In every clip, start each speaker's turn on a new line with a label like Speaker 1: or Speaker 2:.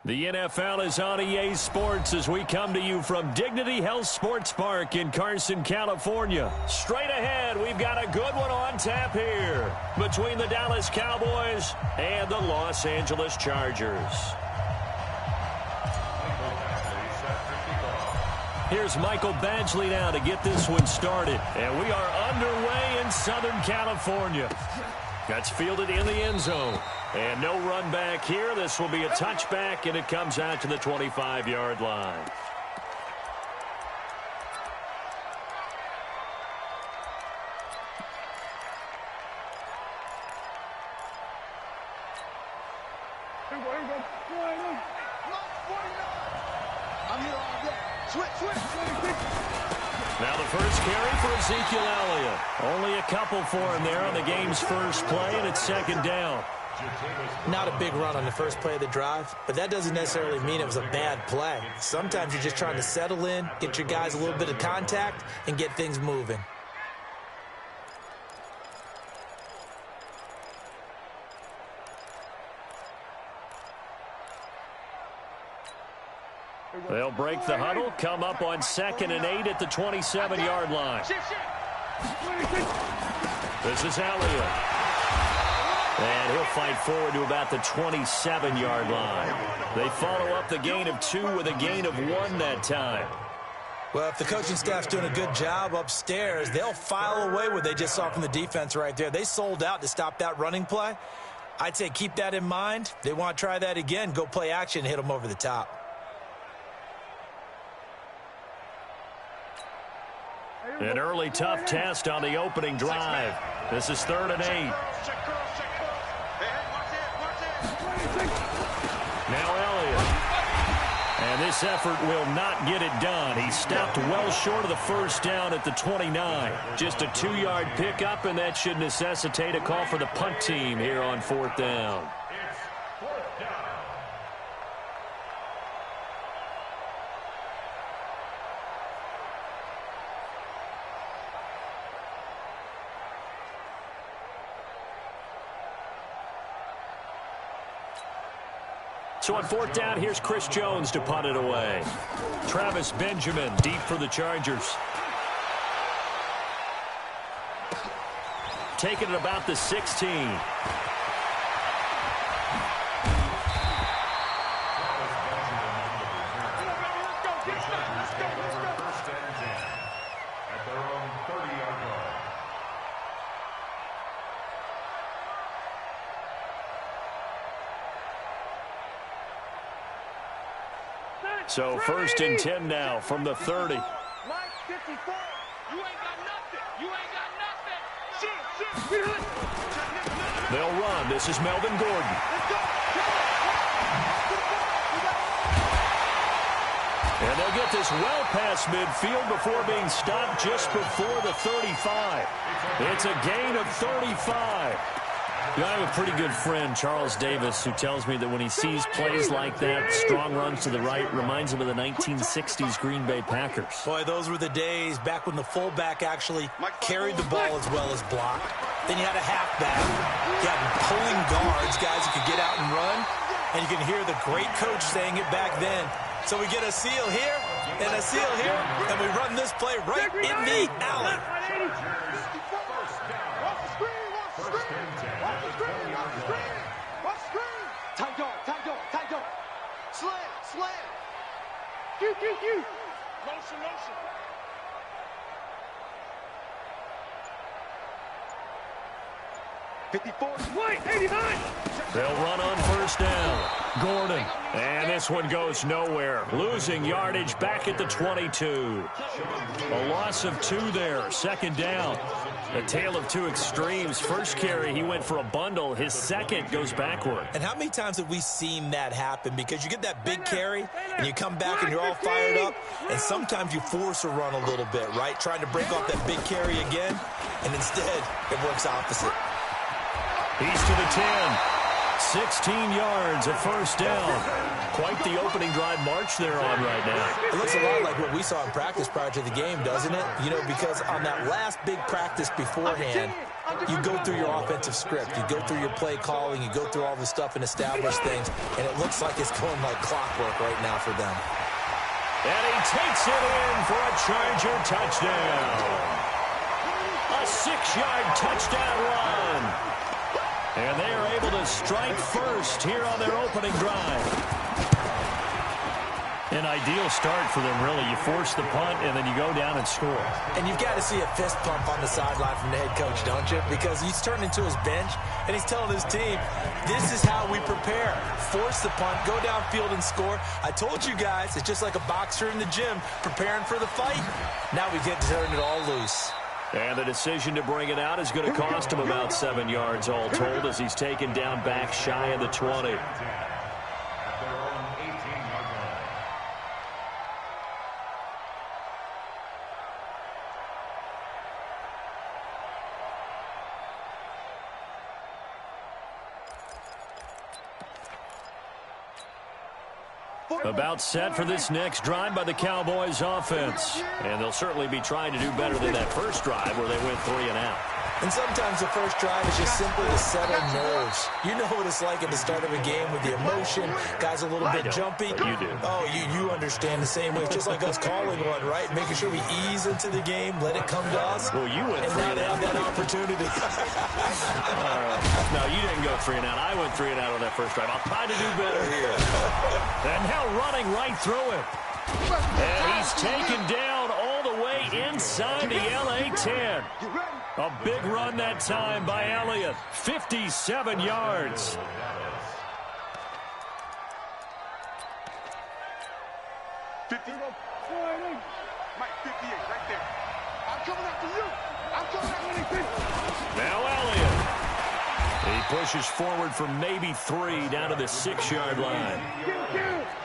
Speaker 1: The NFL is on EA Sports as we come to you from Dignity Health Sports Park in Carson, California. Straight ahead, we've got a good one on tap here between the Dallas Cowboys and the Los Angeles Chargers. Here's Michael Badgley now to get this one started. And we are underway in Southern California. That's fielded in the end zone. And no run back here. This will be a touchback, and it comes out to the 25-yard line. Now the first carry for Ezekiel Elliott. Only a couple for him there on the game's first play, and it's second down.
Speaker 2: Not a big run on the first play of the drive, but that doesn't necessarily mean it was a bad play. Sometimes you're just trying to settle in, get your guys a little bit of contact, and get things moving.
Speaker 1: They'll break the huddle, come up on 2nd and 8 at the 27-yard line. This is Elliott. And he'll fight forward to about the 27-yard line. They follow up the gain of 2 with a gain of 1 that time.
Speaker 2: Well, if the coaching staff's doing a good job upstairs, they'll file away what they just saw from the defense right there. They sold out to stop that running play. I'd say keep that in mind. They want to try that again, go play action, and hit them over the top.
Speaker 1: An early tough test on the opening drive. This is 3rd and 8. Now Elliott. And this effort will not get it done. He stopped well short of the first down at the 29. Just a 2-yard pickup, and that should necessitate a call for the punt team here on 4th down. So on 4th down, here's Chris Jones to punt it away. Travis Benjamin deep for the Chargers. Taking it about the 16. So 1st and 10 now from the 30.
Speaker 3: They'll
Speaker 1: run. This is Melvin Gordon. And they'll get this well past midfield before being stopped just before the 35. It's a gain of 35. I have a pretty good friend, Charles Davis, who tells me that when he sees plays like that, strong runs to the right, reminds him of the 1960s Green Bay Packers.
Speaker 2: Boy, those were the days back when the fullback actually carried the ball as well as blocked. Then you had a halfback. You had pulling guards, guys who could get out and run. And you can hear the great coach saying it back then. So we get a seal here and a seal here, and we run this play right in the alley.
Speaker 3: Motion. White, 89.
Speaker 1: They'll run on 1st down. Gordon. And this one goes nowhere. Losing yardage back at the 22. A loss of 2 there. 2nd down. A tale of 2 extremes. First carry, he went for a bundle. His second goes backward.
Speaker 2: And how many times have we seen that happen? Because you get that big carry, and you come back and you're all fired up, and sometimes you force a run a little bit, right? Trying to break off that big carry again, and instead it works opposite.
Speaker 1: He's to the 10. 16 yards, a 1st down. Quite the opening drive march they're on right now.
Speaker 2: It looks a lot like what we saw in practice prior to the game, doesn't it? You know, because on that last big practice beforehand, you go through your offensive script. You go through your play calling. You go through all the stuff and establish things. And it looks like it's going like clockwork right now for them.
Speaker 1: And he takes it in for a Charger touchdown. A 6-yard touchdown run. And they are able to strike first here on their opening drive. An ideal start for them, really. You force the punt, and then you go down and score.
Speaker 2: And you've got to see a fist pump on the sideline from the head coach, don't you? Because he's turning to his bench, and he's telling his team, this is how we prepare. Force the punt, go downfield and score. I told you guys, it's just like a boxer in the gym preparing for the fight. Now we get to turn it all loose.
Speaker 1: And the decision to bring it out is going to cost him about 7 yards all told as he's taken down back shy of the 20. About set for this next drive by the Cowboys offense. And they'll certainly be trying to do better than that first drive where they went 3 and out.
Speaker 2: And sometimes the first drive is just simply to settle nerves. You know what it's like at the start of a game with the emotion. Guys a little bit jumpy.
Speaker 1: But you do.
Speaker 2: Oh, you understand the same way. It's just like us calling one, right? Making sure we ease into the game, let it come to us.
Speaker 1: Well, you went 3
Speaker 2: and now
Speaker 1: and
Speaker 2: they
Speaker 1: out.
Speaker 2: have that opportunity.
Speaker 1: No, you didn't go 3 and out. I went 3 and out on that first drive. I'll try to do better here. And now running right through him. And he's taken down all the way inside the LA 10. A big run that time by Elliott. 57 yards.
Speaker 3: Mike 58 right there. I'm coming after you. I'm coming after you.
Speaker 1: Now Elliott. He pushes forward for maybe 3 down to the 6-yard line.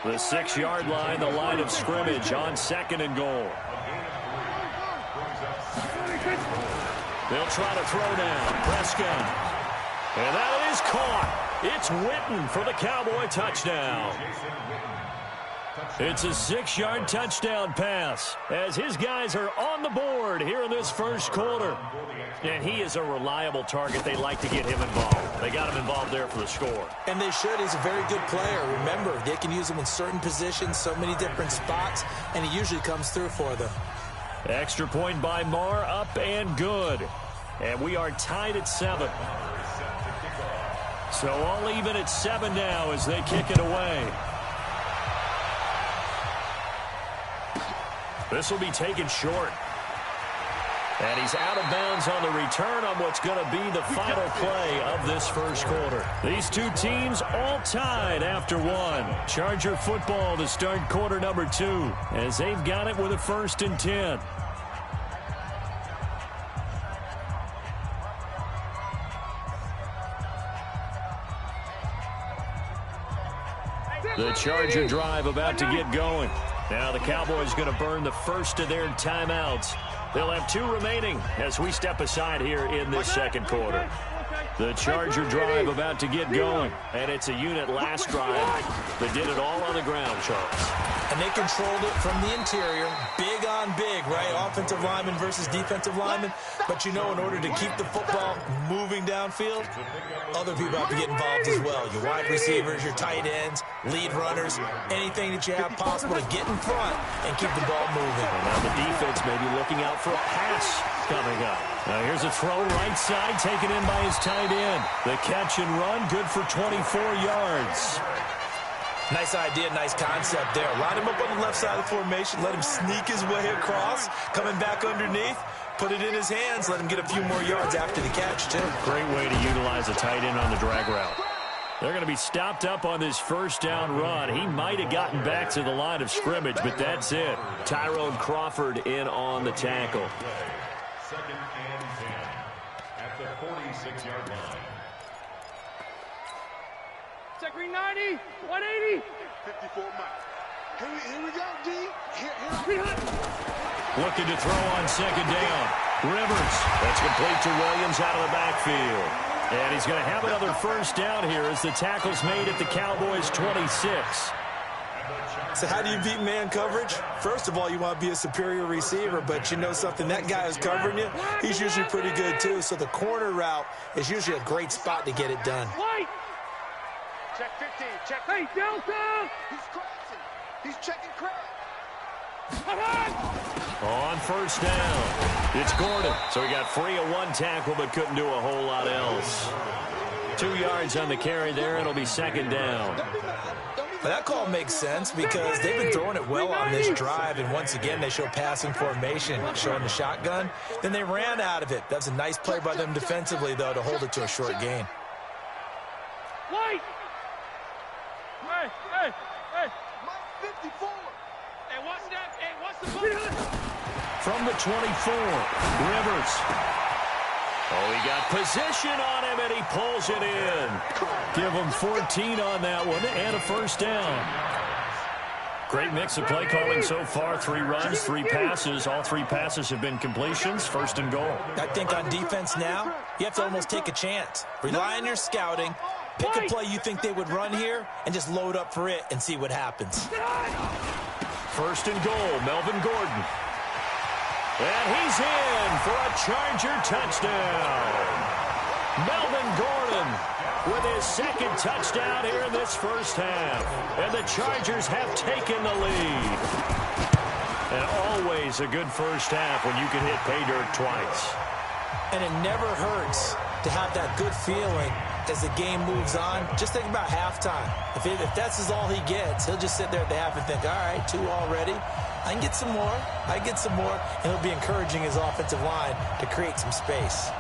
Speaker 1: The 6-yard line, the line of scrimmage on 2nd and goal. They'll try to throw down. Prescott. And that is caught. It's Witten for the Cowboy touchdown. It's a 6-yard touchdown pass as his guys are on the board here in this first quarter. And he is a reliable target. They like to get him involved. They got him involved there for the score.
Speaker 2: And they should. He's a very good player. Remember, they can use him in certain positions, so many different spots, and he usually comes through for them.
Speaker 1: Extra point by Marr, up and good. And we are tied at 7. So all even at 7 now as they kick it away. This will be taken short. And he's out of bounds on the return on what's going to be the final play of this first quarter. These two teams all tied after 1. Charger football to start quarter number 2 as they've got it with a 1st and 10. The Charger drive about to get going. Now the Cowboys going to burn the first of their timeouts. They'll have 2 remaining as we step aside here in this second quarter. The Charger drive about to get going. And it's a unit last drive that did it all on the ground, Charles.
Speaker 2: And they controlled it from the interior. Big on big, right? Offensive lineman versus defensive lineman. But you know, in order to keep the football moving downfield, other people have to get involved as well. Your wide receivers, your tight ends, lead runners, anything that you have possible to get in front and keep the ball moving.
Speaker 1: And now the defense may be looking out for a pass coming up. Now here's a throw right side taken in by his tight end. The catch and run, good for 24 yards.
Speaker 2: Nice idea, nice concept there. Line him up on the left side of the formation. Let him sneak his way across. Coming back underneath. Put it in his hands. Let him get a few more yards after the catch, too.
Speaker 1: Great way to utilize a tight end on the drag route. They're going to be stopped up on this first down run. He might have gotten back to the line of scrimmage, but that's it. Tyrone Crawford in on the tackle.
Speaker 4: 2nd and 10 at the 46-yard line.
Speaker 3: Check green 90, 180.
Speaker 5: 54 Mike. Here we go, D.
Speaker 3: Here.
Speaker 1: Looking to throw on 2nd down. Rivers. That's complete to Williams out of the backfield. And he's going to have another first down here as the tackle's made at the Cowboys' 26.
Speaker 2: So how do you beat man coverage? First of all, you want to be a superior receiver, but you know something, that guy who's covering you, he's usually pretty good too. So the corner route is usually a great spot to get it done.
Speaker 3: Check 15. Check. Hey, Delta! He's crossing. He's checking crab.
Speaker 1: On first down, it's Gordon. So he got free of one tackle but couldn't do a whole lot else. 2 yards on the carry there. It'll be second down.
Speaker 2: Well, that call makes sense because they've been throwing it well on this drive, and once again they show passing formation, showing the shotgun. Then they ran out of it. That's a nice play by them defensively, though, to hold it to a short gain.
Speaker 3: White! Hey! Mike 54! Hey, what's that? Hey, what's the ball?
Speaker 1: From the 24, Rivers. Oh, he got position on him, and he pulls it in. Give him 14 on that one, and a first down. Great mix of play calling so far. 3 runs, 3 passes. All 3 passes have been completions. First and goal.
Speaker 2: I think on defense now, you have to almost take a chance. Rely on your scouting. Pick a play you think they would run here, and just load up for it and see what happens.
Speaker 1: First and goal, Melvin Gordon. And he's in for a Charger touchdown. Melvin Gordon with his second touchdown here in this first half. And the Chargers have taken the lead. And always a good first half when you can hit pay dirt twice.
Speaker 2: And it never hurts to have that good feeling as the game moves on. Just think about halftime. If that's all he gets, he'll just sit there at the half and think, all right, 2 already. I can get some more. I get some more. And he'll be encouraging his offensive line to create some space.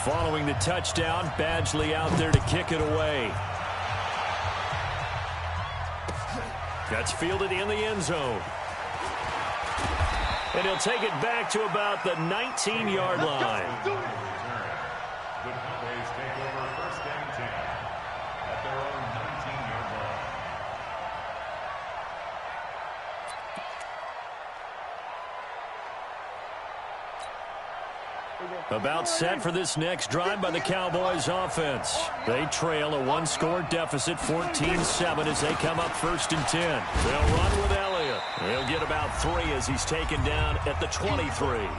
Speaker 1: Following the touchdown, Badgley out there to kick it away. That's fielded in the end zone. And he'll take it back to about the 19-yard line.
Speaker 4: The Cowboys take over first and 10 at their own 19-yard line.
Speaker 1: About set for this next drive by the Cowboys offense. They trail a 1-score deficit, 14-7 as they come up first and 10. They'll run with Elliott. He'll get about 3 as he's taken down at the 23.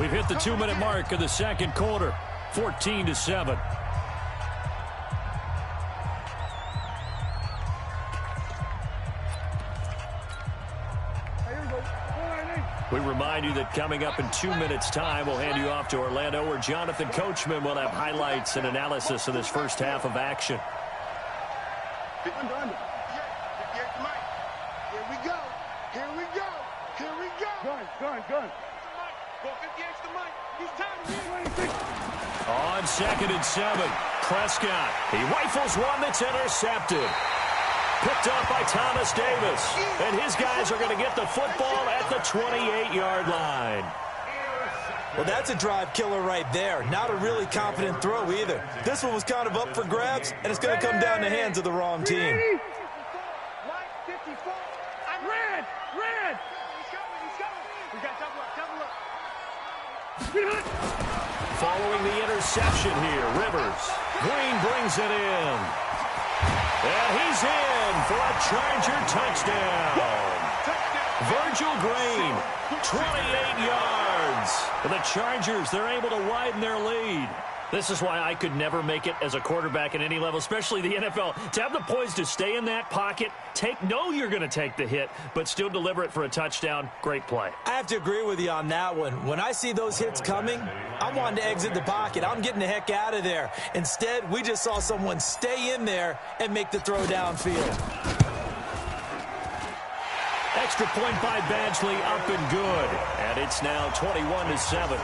Speaker 1: We've hit the 2-minute mark of the second quarter, 14-7. We remind you that coming up in 2 minutes' time, we'll hand you off to Orlando, where Jonathan Coachman will have highlights and analysis of this first half of action.
Speaker 3: Here we go. Here we go. Here we go. Gun. Go 58 to Mike. He's time.
Speaker 1: On 2nd and 7, Prescott. He rifles one that's intercepted. Picked up by Thomas Davis. And his guys are going to get the football at the 28-yard line.
Speaker 2: Well, that's a drive killer right there. Not a really confident throw either. This one was kind of up for grabs, and it's going to come down the hands of the wrong team.
Speaker 3: Red. He's coming. We got double up.
Speaker 1: Following the interception here, Rivers. Green brings it in. And he's in for a Charger touchdown. Virgil Green, 28 yards. For the Chargers, they're able to widen their lead. This is why I could never make it as a quarterback at any level, especially the NFL. To have the poise to stay in that pocket, know you're going to take the hit, but still deliver it for a touchdown. Great play.
Speaker 2: I have to agree with you on that one. When I see those hits coming, I'm wanting to exit the pocket. I'm getting the heck out of there. Instead, we just saw someone stay in there and make the throw downfield.
Speaker 1: Extra point by Badgley, up and good. And it's now 21-7.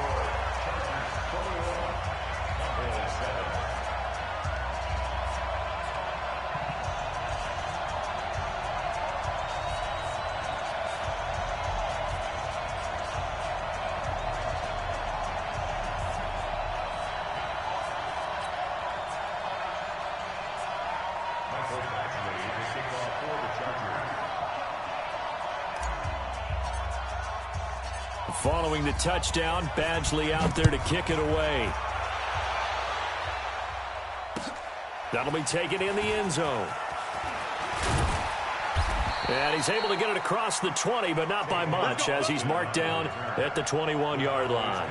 Speaker 1: Following the touchdown, Badgley out there to kick it away. That'll be taken in the end zone. And he's able to get it across the 20, but not by much, as he's marked down at the 21-yard line.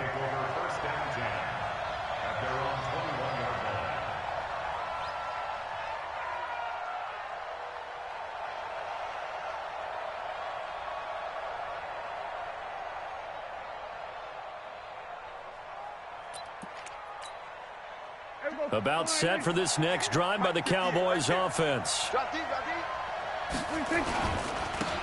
Speaker 1: About set for this next drive by the Cowboys offense.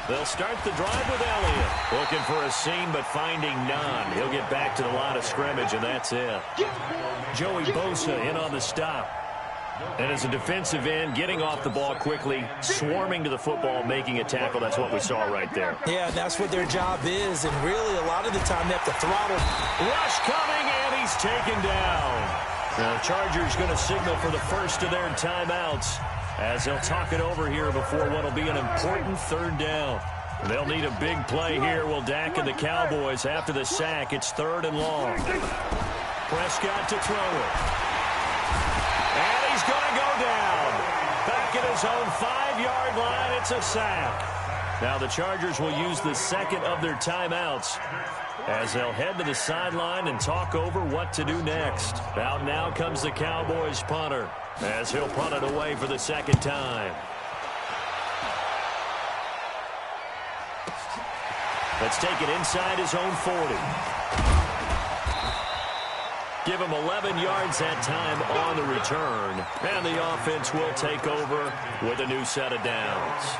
Speaker 1: They'll start the drive with Elliott. Looking for a seam, but finding none. He'll get back to the line of scrimmage, and that's it. Joey Bosa in on the stop. And as a defensive end, getting off the ball quickly, swarming to the football, making a tackle. That's what we saw right there.
Speaker 2: Yeah, that's what their job is. And really, a lot of the time, they have to throttle.
Speaker 1: Rush coming, and he's taken down. Now, the Chargers going to signal for the first of their timeouts as they'll talk it over here before what will be an important third down. They'll need a big play here. Will Dak and the Cowboys after the sack. It's 3rd and long. Prescott to throw it. And he's going to go down. Back at his own 5-yard line. It's a sack. Now the Chargers will use the second of their timeouts as they'll head to the sideline and talk over what to do next. Out now comes the Cowboys punter as he'll punt it away for the second time. Let's take it inside his own 40. Give him 11 yards that time on the return. And the offense will take over with a new set of downs.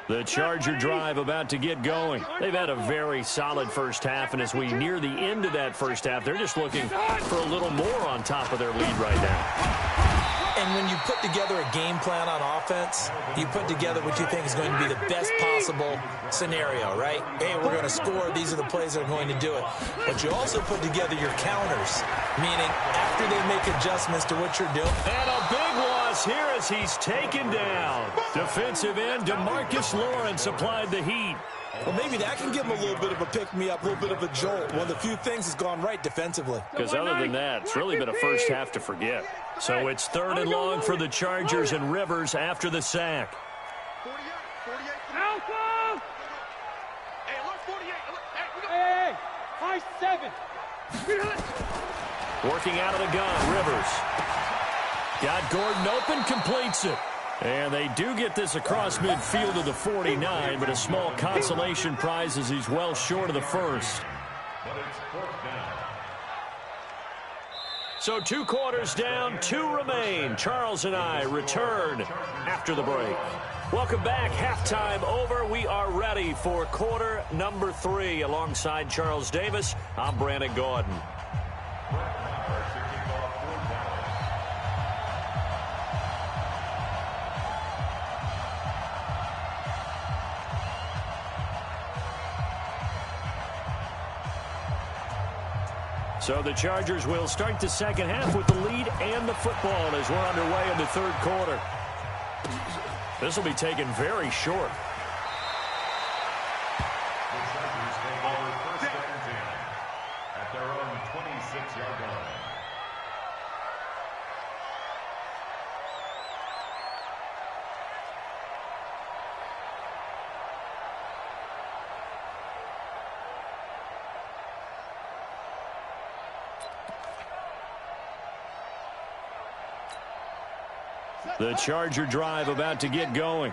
Speaker 1: The Charger drive about to get going. They've had a very solid first half, and as we near the end of that first half, they're just looking for a little more on top of their lead right now.
Speaker 2: And when you put together a game plan on offense, you put together what you think is going to be the best possible scenario, right? Hey, we're going to score. These are the plays that are going to do it. But you also put together your counters, meaning after they make adjustments to what you're doing.
Speaker 1: And a big loss here as he's taken down. Defensive end DeMarcus Lawrence applied the heat.
Speaker 2: Well, maybe that can give him a little bit of a pick-me-up, a little bit of a jolt. One of the few things has gone right defensively.
Speaker 1: Because other than that, it's really been a first half to forget. So it's 3rd and long for the Chargers and Rivers after the sack.
Speaker 3: 48. Alpha! Hey, look, 48. Hey, high 7.
Speaker 1: Working out of the gun, Rivers. Got Gordon open, completes it. And they do get this across midfield of the 49, but a small consolation prize as he's well short of the first.
Speaker 4: But it's 4th down.
Speaker 1: So 2 quarters down, 2 remain. Charles and I return after the break. Welcome back. Halftime over. We are ready for quarter number 3. Alongside Charles Davis, I'm Brandon Gordon. So the Chargers will start the second half with the lead and the football as we're underway in the 3rd quarter. This will be taken very short.
Speaker 4: The Chargers take over 1st and 10 at their own 26-yard line.
Speaker 1: The Charger drive about to get going.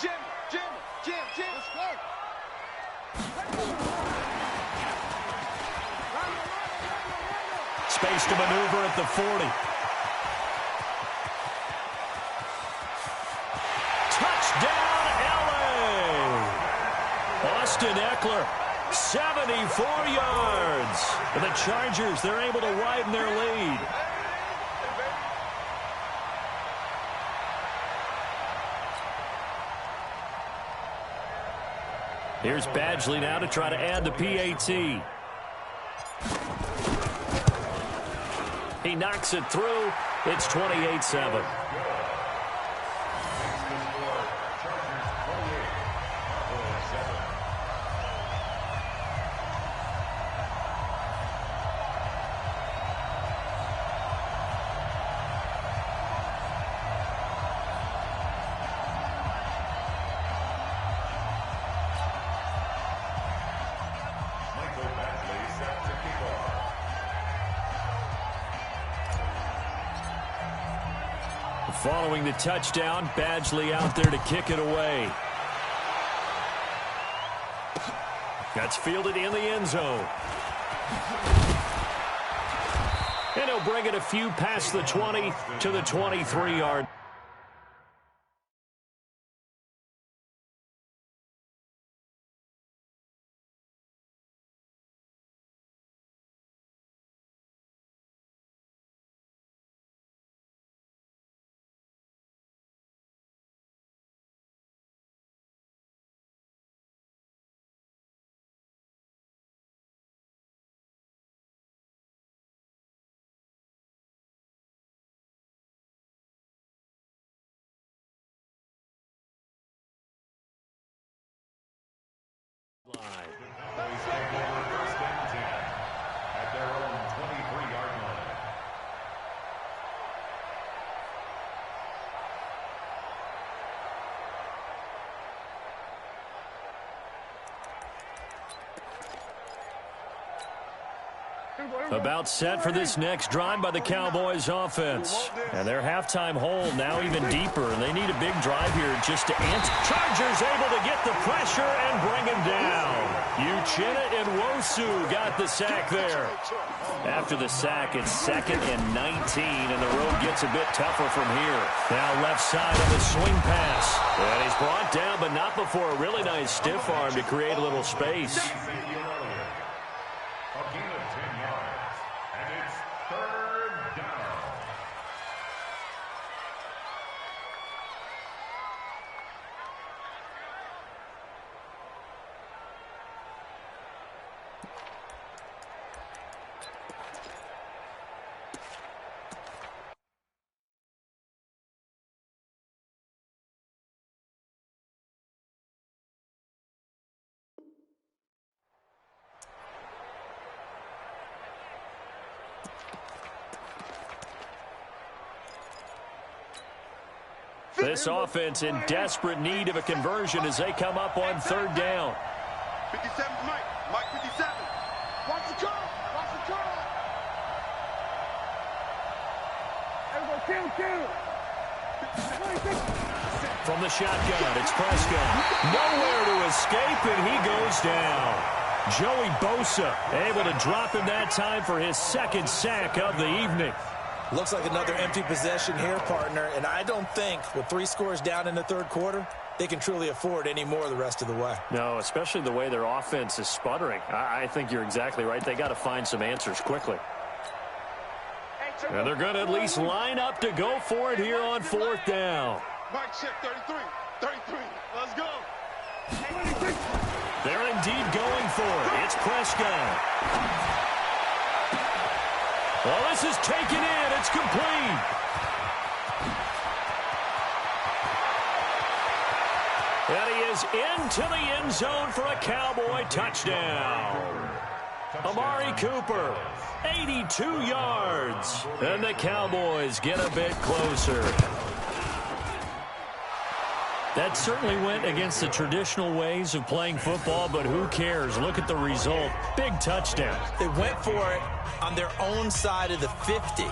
Speaker 3: Jim, let's go.
Speaker 1: Space to maneuver at the 40. Touchdown, L.A. Austin Eckler, 74 yards. And the Chargers, they're able to widen their lead. Here's Badgley now to try to add the PAT. He knocks it through. It's 28-7. Following the touchdown, Badgley out there to kick it away. That's fielded in the end zone. And he'll bring it a few past the 20 to the 23-yard.
Speaker 4: First and 10 at their own 23-yard line.
Speaker 1: About set for this next drive by the Cowboys offense. And their halftime hole now even deeper. They need a big drive here just to answer. Chargers able to get the pressure and bring him down. Uchenna and Wosu got the sack there. After the sack, it's 2nd and 19, and the road gets a bit tougher from here. Now left side on the swing pass. And he's brought down, but not before a really nice stiff arm to create a little space. This offense in desperate need of a conversion as they come up on 3rd down.
Speaker 5: 57, Mike 57. Watch the call. Watch the call. Everybody, kill.
Speaker 1: From the shotgun, it's Prescott. Nowhere to escape, and he goes down. Joey Bosa able to drop him that time for his 2nd sack of the evening.
Speaker 2: Looks like another empty possession here, partner, and I don't think with 3 scores down in the 3rd quarter, they can truly afford any more the rest of the way.
Speaker 1: No, especially the way their offense is sputtering. I think you're exactly right. They got to find some answers quickly. And they're going to at least line up to go for it here on 4th down.
Speaker 5: Mike, check 33. 33. Let's go.
Speaker 1: They're indeed going for it. It's Prescott. Well, this is taken in. It's complete. And he is into the end zone for a Cowboy touchdown. Amari Cooper, 82 yards. And the Cowboys get a bit closer. That certainly went against the traditional ways of playing football, but who cares? Look at the result. Big touchdown.
Speaker 2: They went for it on their own side of the 50.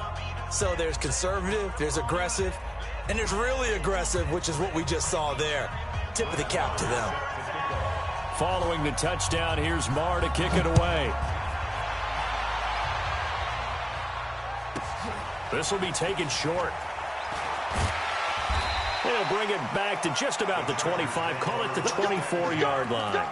Speaker 2: So there's conservative, there's aggressive, and there's really aggressive, which is what we just saw there. Tip of the cap to them.
Speaker 1: Following the touchdown, here's Marr to kick it away. This will be taken short. They'll bring it back to just about the 25. Call it the 24-yard line.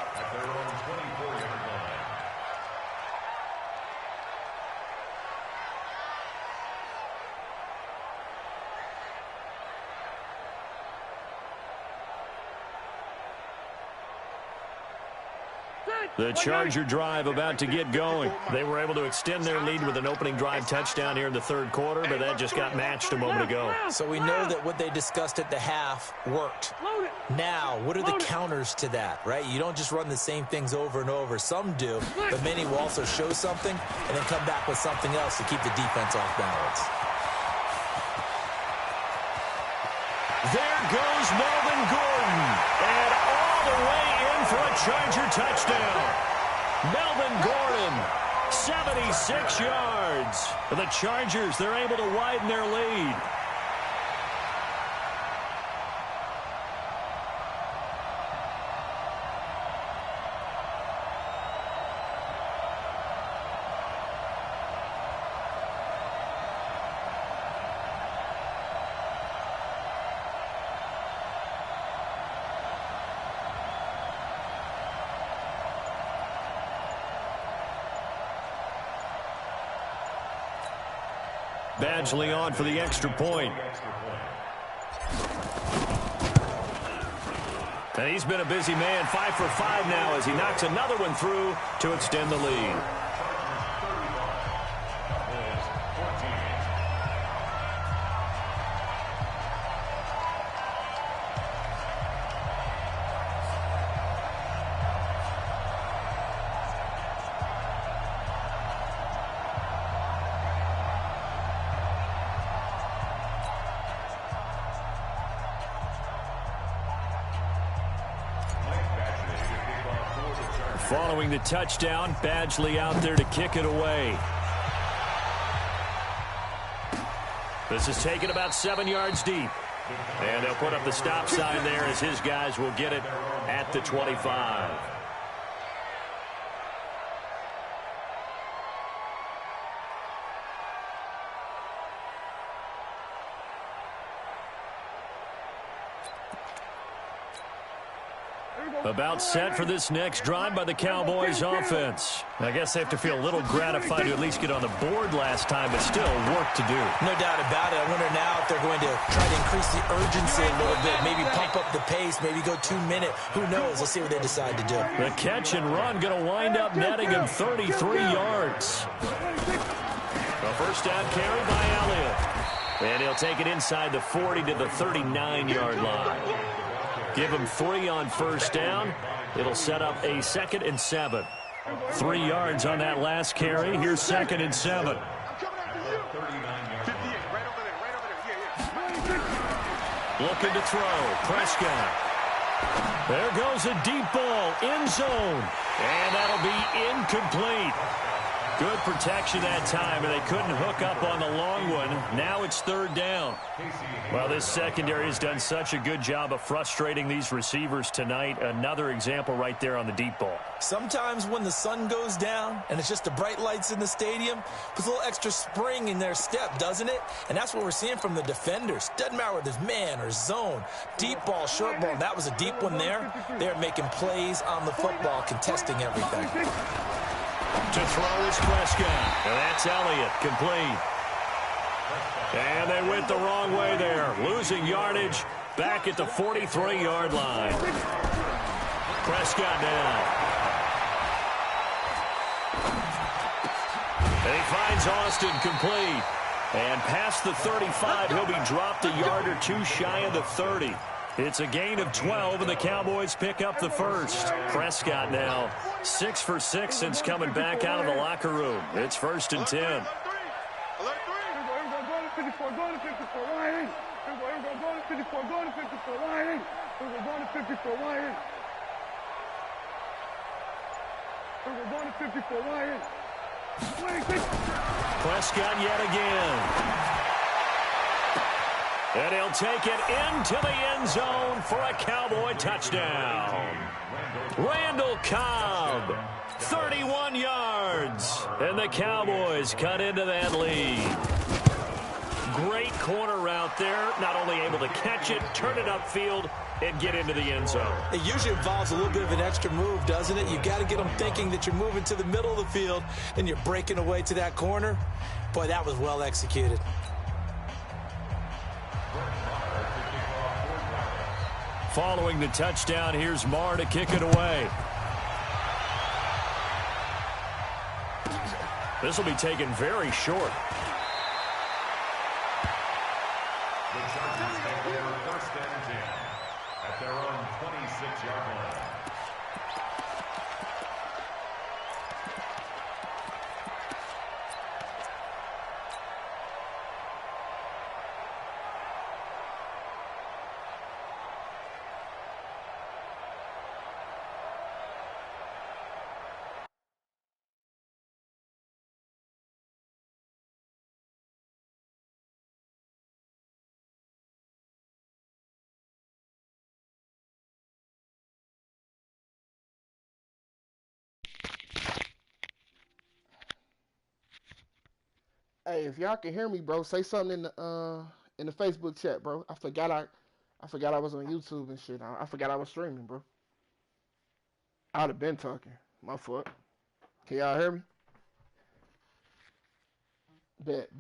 Speaker 1: The Charger drive about to get going. They were able to extend their lead with an opening drive touchdown here in the third quarter, but that just got matched a moment ago.
Speaker 2: So we know that what they discussed at the half worked. Now, what are the counters to that, right? You don't just run the same things over and over. Some do, but many will also show something and then come back with something else to keep the defense off balance.
Speaker 1: There goes Melvin Gordon, and all the way in for a Charger touchdown. Melvin Gordon, 76 yards. For the Chargers, they're able to widen their lead. Badgley on for the extra point. And he's been a busy man, 5 for 5 now as he knocks another one through to extend the lead. Following the touchdown, Badgley out there to kick it away. This is taken about 7 yards deep. And they'll put up the stop sign there as his guys will get it at the 25. About set for this next drive by the Cowboys offense. I guess they have to feel a little gratified to at least get on the board last time, but still work to do.
Speaker 2: No doubt about it. I wonder now if they're going to try to increase the urgency a little bit, maybe pump up the pace, maybe go 2 minute. Who knows? Let's see what they decide to do.
Speaker 1: The catch and run going to wind up netting him 33 yards. A first down carry by Elliott. And he'll take it inside the 40 to the 39-yard line. Give him 3 on first down. It'll set up a 2nd and 7. 3 yards on that last carry. Here's 2nd and 7. Looking to throw. Prescott. There goes a deep ball. End zone. And that'll be incomplete. Good protection that time, and they couldn't hook up on the long one. Now it's 3rd down. Well, this secondary has done such a good job of frustrating these receivers tonight. Another example right there on the deep ball.
Speaker 2: Sometimes when the sun goes down and it's just the bright lights in the stadium, puts a little extra spring in their step, doesn't it? And that's what we're seeing from the defenders. Doesn't matter whether it's man or zone, deep ball, short ball. That was a deep one there. They're making plays on the football, contesting everything.
Speaker 1: To throw is Prescott. And that's Elliott, complete. And they went the wrong way there. Losing yardage back at the 43-yard line. Prescott now. And he finds Austin, complete. And past the 35, he'll be dropped a yard or two shy of the 30. It's a gain of 12, and the Cowboys pick up the first. Prescott now 6 for 6 since coming back out of the locker room. It's 1st and 10. Prescott yet again. And he'll take it into the end zone for a Cowboy touchdown. Randall Cobb, 31 yards. And the Cowboys cut into that lead. Great corner route there. Not only able to catch it, turn it upfield, and get into the end zone.
Speaker 2: It usually involves a little bit of an extra move, doesn't it? You've got to get them thinking that you're moving to the middle of the field, and you're breaking away to that corner. Boy, that was well executed.
Speaker 1: Following the touchdown, here's Marr to kick it away. This will be taken very short.
Speaker 4: The Chargers take over first and 10 at their own 26-yard line.
Speaker 6: Hey, if y'all can hear me, bro, say something in the Facebook chat, bro. I forgot I was on YouTube and shit. I forgot I was streaming, bro. I'd have been talking. My fault. Can y'all hear me? Bet.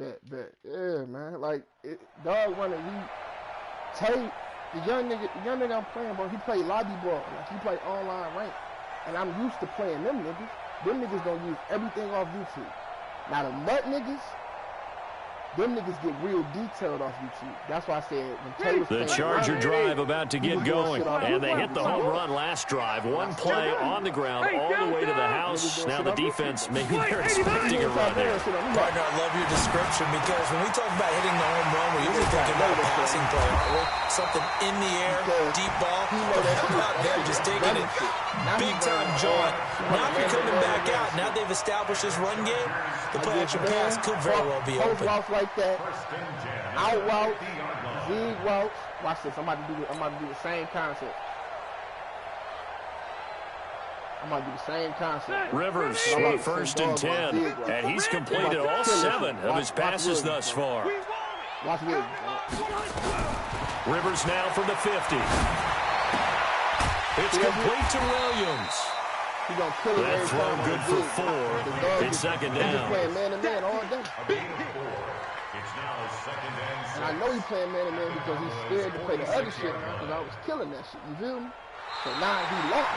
Speaker 6: Yeah, man. Like, dog wanted Tay, the young nigga I'm playing, bro. He played lobby ball. Like, he played online rank, and I'm used to playing them niggas. Them niggas don't use everything off YouTube. Now the nut niggas. Them niggas get real detailed off YouTube. That's why I said when Tay was
Speaker 1: the Charger drive about to get going. And they hit the home run last drive. One play on the ground all the way to the house. Now the defense, maybe they're expecting a run here.
Speaker 2: Partner, I love your description because when we talk about hitting the home run, we're usually thinking about a passing play, aren't we? Something in the air, deep ball. But how about them just taking it big time jaunt? Now if you're coming back out, now they've established this run game, the play action pass could very well be open.
Speaker 6: Like that, out route, zig route. Watch this. I'm about to do the same concept.
Speaker 1: Rivers for first and 10, and he's completed all 7 of his passes thus far.
Speaker 6: Watch this.
Speaker 1: Rivers now from the 50. It's complete to Williams.
Speaker 6: He gonna kill it.
Speaker 1: That throw good for 4. It's second down.
Speaker 6: He's playing man-to-man all day.
Speaker 4: It's now second and 6.
Speaker 6: And I know he's playing man-to-man because he's scared to play the other shit because I was killing that shit. You feel me? So now he lost.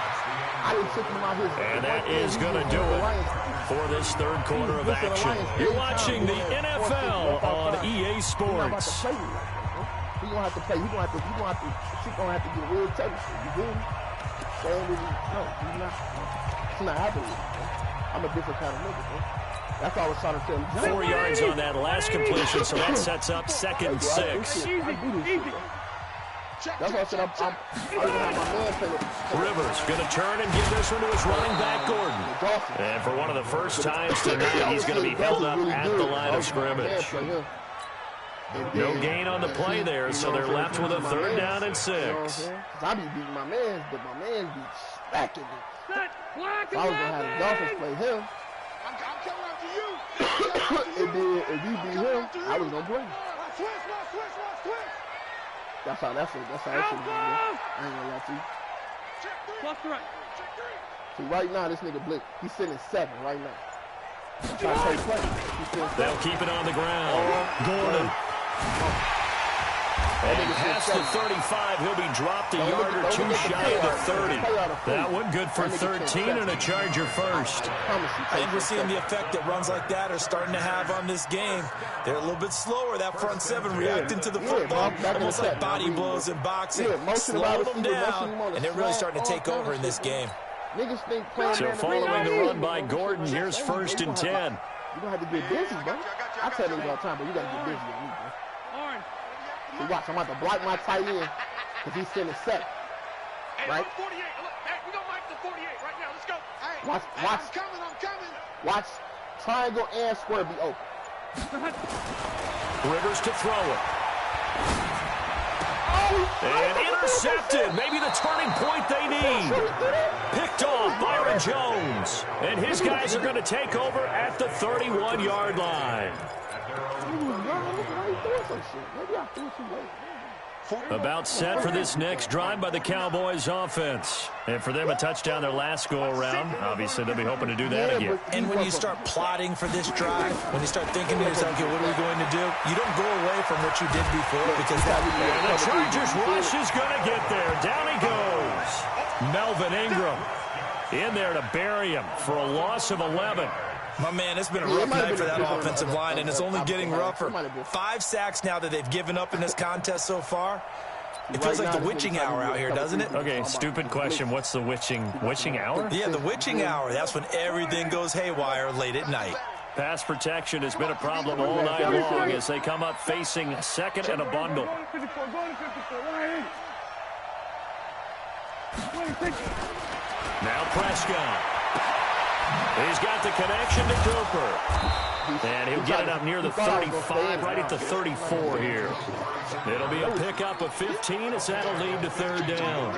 Speaker 6: I didn't take him out his.
Speaker 1: And that is going to do it for this third quarter of action. You're watching the NFL on EA Sports.
Speaker 6: He's gonna have to play. He's gonna have to get real technical. You feel me? No, he's not. It's not happening. I'm a different kind of nigga, bro. That's what I was trying to tell you.
Speaker 1: 4 yards on that last completion, so that sets up second and 6.
Speaker 6: That's why I said I'm gonna have my man play it.
Speaker 1: Rivers going to turn and give this one to his running back, Gordon. And for one of the first times tonight, he's going to be held up at the line of scrimmage. No gain on the play there, so they're left with a third down and 6.
Speaker 6: I be beating my man, but my man be smacking me. So I was gonna have the Dolphins play him.
Speaker 5: I'm coming after you.
Speaker 6: If you beat him, I was gonna play.
Speaker 5: Switch.
Speaker 6: That's how that shit is. I ain't gonna lie to you.
Speaker 3: Plus the right.
Speaker 6: See, right now, this nigga Blake, he's sitting at 7 right now. Trying to take play.
Speaker 1: They'll keep it on the ground. Gordon. And past the 35, he'll be dropped a yard or 2 shy of the 30. That one good for 13 and a Charger first.
Speaker 2: I think we're seeing the effect that runs like that are starting to have on this game. They're a little bit slower, that front 7 reacting to the football, almost like body blows in boxing. Slow them down, and they're really starting to take over in this game.
Speaker 1: So following the run by Gordon, here's first and 10.
Speaker 6: You're gonna have to get busy, bro. I tell niggas all the time, but you gotta get busy on me, bro. See, watch, I'm about to block my tight end because he's sitting at 7. Right?
Speaker 3: Hey, we gonna mic the 48 right now. Let's go. Hey,
Speaker 6: Watch.
Speaker 5: I'm coming.
Speaker 6: Watch. Triangle and square be open.
Speaker 1: Rivers to throw it. And intercepted. Maybe the turning point they need. Picked off Byron Jones. And his guys are going to take over at the 31-yard line. About set for this next drive by the Cowboys offense. And for them, a touchdown their last go-around. Obviously, they'll be hoping to do that again.
Speaker 2: And when you start plotting for this drive, when you start thinking to yourself, okay, what are we going to do? You don't go away from what you did before because that...
Speaker 1: And the Chargers rush is going to get there. Down he goes. Melvin Ingram in there to bury him for a loss of 11.
Speaker 2: My man, it's been a rough night for that offensive line, and it's only getting rougher. 5 sacks now that they've given up in this contest so far. It feels like the witching hour out here, doesn't it?
Speaker 1: Okay, stupid question. What's the witching hour?
Speaker 2: Yeah, the witching hour. That's when everything goes haywire late at night.
Speaker 1: Pass protection has been a problem all night long as they come up facing second and a bundle. Now Prescott. He's got the connection to Cooper. And he'll get it up near the 35, right at the 34 here. It'll be a pickup of 15 as that'll lead to third down.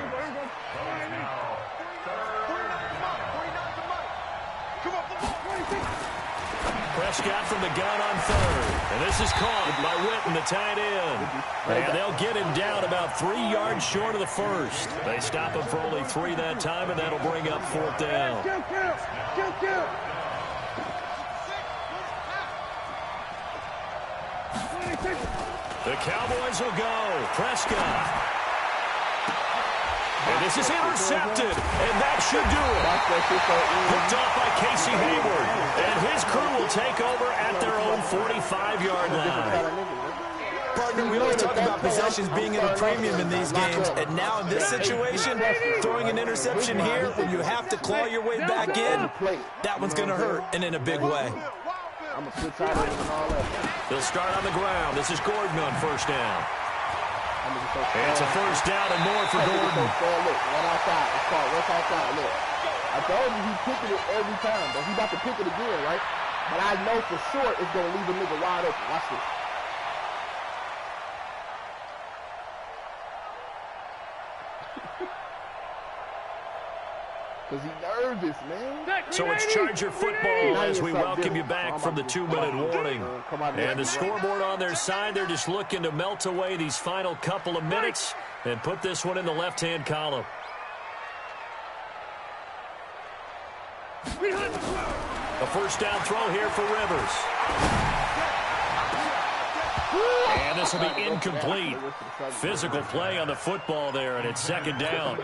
Speaker 1: Prescott from the gun on third. And this is caught by Witten, the tight end. And they'll get him down about 3 yards short of the first. They stop him for only 3 that time, and that'll bring up fourth down. The Cowboys will go. Prescott. And this is intercepted, and that should do it. Picked off by Casey Hayward, and his crew will take over at their own 45-yard line.
Speaker 2: Partner, we always talk about possessions being at a premium in these games, and now in this situation, throwing an interception here when you have to claw your way back in, that one's going to hurt, and in a big way.
Speaker 1: They'll start on the ground. This is Gordon on first down. It's a first down and more for Gordon.
Speaker 6: Look, one outside. It's called what's outside. Look, I told you he's picking it every time, but he's about to pick it again, right? But I know for sure it's going to leave a nigga wide open. Watch this. Because he's nervous, man.
Speaker 1: So it's Charger football as we welcome you back from the 2-minute warning. And the scoreboard on their side, they're just looking to melt away these final couple of minutes and put this one in the left-hand column. A first down throw here for Rivers. And this will be incomplete. Physical play on the football there, and it's second down.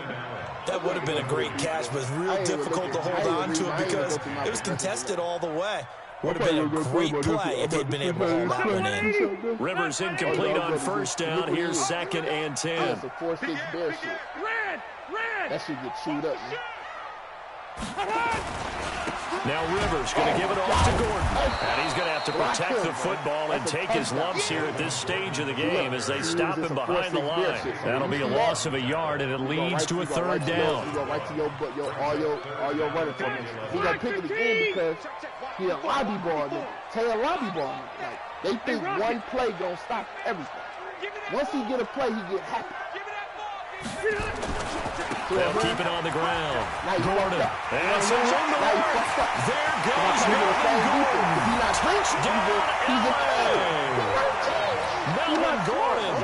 Speaker 2: That would have been a great catch, but real difficult to hold on to it because it was contested all the way. Would have been a great play if they'd been able to hold that one in.
Speaker 1: Rivers incomplete on first down. Here's second and 10.
Speaker 6: That should get chewed up, man.
Speaker 1: Now Rivers going to give it off to Gordon. And he's going to have to protect the football and take his lumps here at this stage of the game as they stop him behind the line. That'll be a loss of a yard, and it leads to a third down.
Speaker 6: He go right to all your running formations. He got to pick it again because he a lobby ball nigga. Tail lobby ball nigga. Like, they think one play going to stop everything. Once he get a play, he get happy.
Speaker 1: They'll keep it on the ground. Gordon. And some on the right. There goes Melvin Gordon. Touchdown, LA. Melvin Gordon.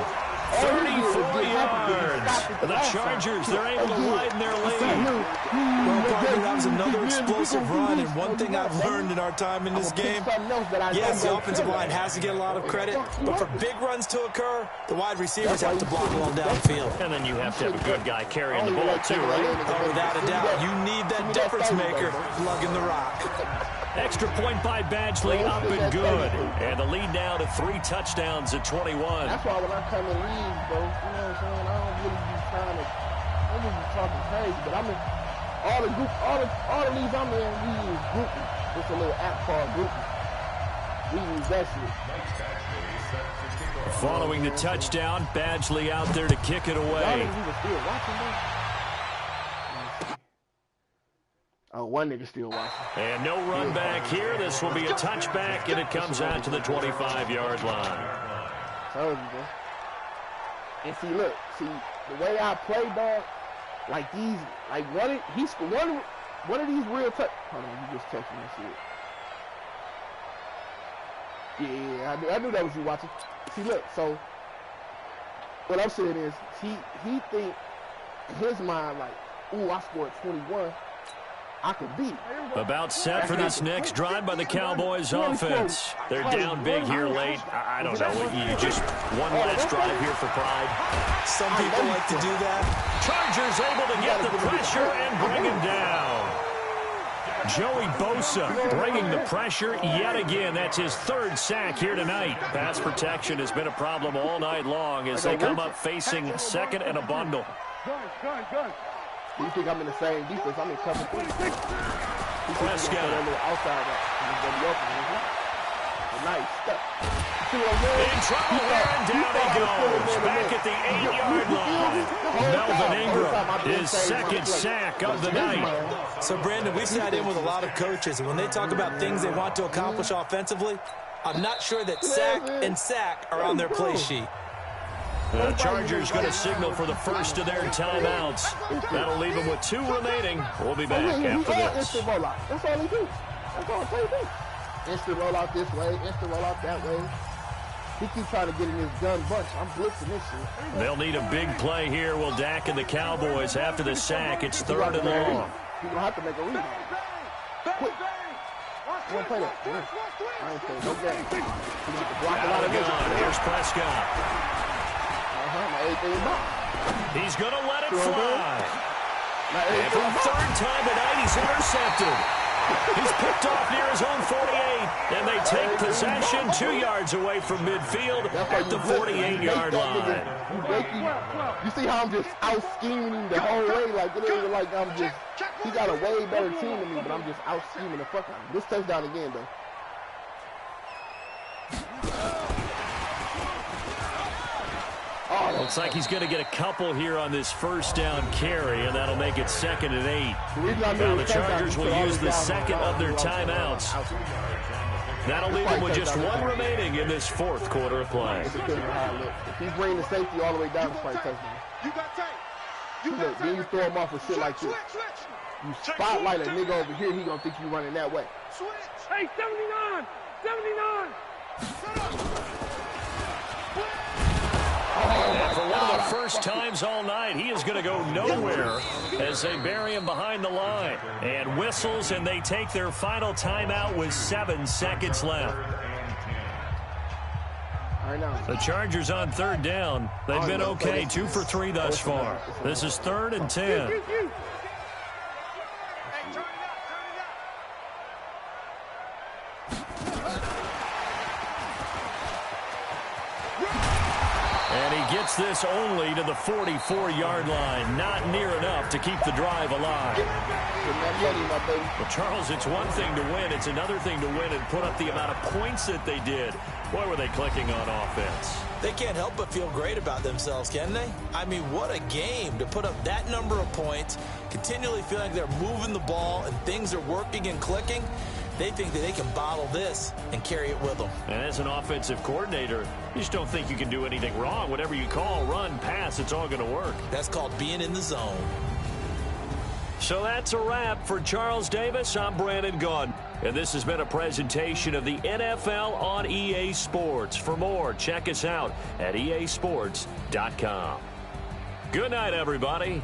Speaker 1: 34 yards. The Chargers, they're able to widen their lead.
Speaker 2: Well, partner, that was another explosive run, and one thing I've learned in our time in this game, yes, the offensive line has to get a lot of credit, but for big runs to occur, the wide receivers have to block well downfield.
Speaker 1: And then you have to have a good guy carrying the ball, too, right?
Speaker 2: Oh, without a doubt. You need that difference maker lugging the rock.
Speaker 1: Extra point by Badgley, up and good. And the lead now to 3 touchdowns at 21.
Speaker 6: That's why when I come in leagues, bro, you know what I'm saying? I don't really be trying to, I don't be talking crazy, but I'm in all the leagues I'm in, we use Groupie. It's a little app called Groupie. We use that shit.
Speaker 1: Following the touchdown, Badgley out there to kick it away.
Speaker 6: Oh, one nigga still watching.
Speaker 1: And no run back here. This will be a touchback, and it comes out to the 25-yard line.
Speaker 6: Told you, bro. And see, look, the way I play, dog, like these, like one of these real touch. Hold on, you just texted me shit. Yeah, I knew that was you watching. See, look, so what I'm saying is, he think in his mind like, ooh, I scored 21. I could beat.
Speaker 1: About set for this next drive by the Cowboys offense. They're down big here late. I don't know. You just one last drive here for pride.
Speaker 2: Some people like to do that.
Speaker 1: Chargers able to get the pressure and bring him down. Joey Bosa bringing the pressure yet again. That's his third sack here tonight. Pass protection has been a problem all night long as they come up facing second and a bundle.
Speaker 6: Do you think I'm in the same defense? I'm in cover 3.
Speaker 1: Prescott.
Speaker 6: Outside nice step.
Speaker 1: In trouble here, and down he goes. Back at the 8-yard line. Melvin Ingram, his second sack of the night.
Speaker 2: So, Brandon, we sat in with a lot of coaches, and when they talk about things they want to accomplish offensively, I'm not sure that sack and sack are on their play sheet.
Speaker 1: The Chargers going to signal for the first of their timeouts. That'll leave them with 2 remaining. We'll be back after this.
Speaker 6: That's all he do. That's all he do. Instant roll out this way, instant roll out that way. He keeps trying to get in his gun bunch. I'm blitzing this shit.
Speaker 1: They'll need a big play here. Will Dak and the Cowboys after the sack. It's 3rd and long.
Speaker 6: He's going to have to make a rebound. Quick. You want to play that? I ain't playing no game. He's going to block a lot of niggas.
Speaker 1: Here's Prescott. He's going to let it fly. And for the 3rd time tonight, he's intercepted. He's picked off near his own 48, and they take possession 2 yards away from midfield at the 48-yard line.
Speaker 6: You see how I'm just out-scheming the whole way? Like, it ain't like I'm just, he got a way better team than me, but I'm just out-scheming the fuck out of him. This touchdown again, though.
Speaker 1: Looks like he's going to get a couple here on this first down carry, and that'll make it 2nd and 8. Now the Chargers will use the second of their timeouts. That'll leave them with just 1 remaining in this 4th quarter of play.
Speaker 6: If he's bringing the safety all the way down, it's probably touchdown. Look, then you throw him off with shit like this. You spotlight a nigga over here, he gonna think you running that way.
Speaker 3: Hey, 79! 79!
Speaker 1: And for one of the first times all night, he is going to go nowhere as they bury him behind the line. And whistles, and they take their final timeout with 7 seconds left. The Chargers on 3rd down. They've been okay, 2 for 3 thus far. This is 3rd and 10. Gets this only to the 44-yard line. Not near enough to keep the drive alive. Well, Charles, it's one thing to win. It's another thing to win and put up the amount of points that they did. Boy, were they clicking on offense.
Speaker 2: They can't help but feel great about themselves, can they? I mean, what a game to put up that number of points, continually feeling like they're moving the ball and things are working and clicking. They think that they can bottle this and carry it with them.
Speaker 1: And as an offensive coordinator, you just don't think you can do anything wrong. Whatever you call, run, pass, it's all going to work.
Speaker 2: That's called being in the zone.
Speaker 1: So that's a wrap for Charles Davis. I'm Brandon Gaudin. And this has been a presentation of the NFL on EA Sports. For more, check us out at easports.com. Good night, everybody.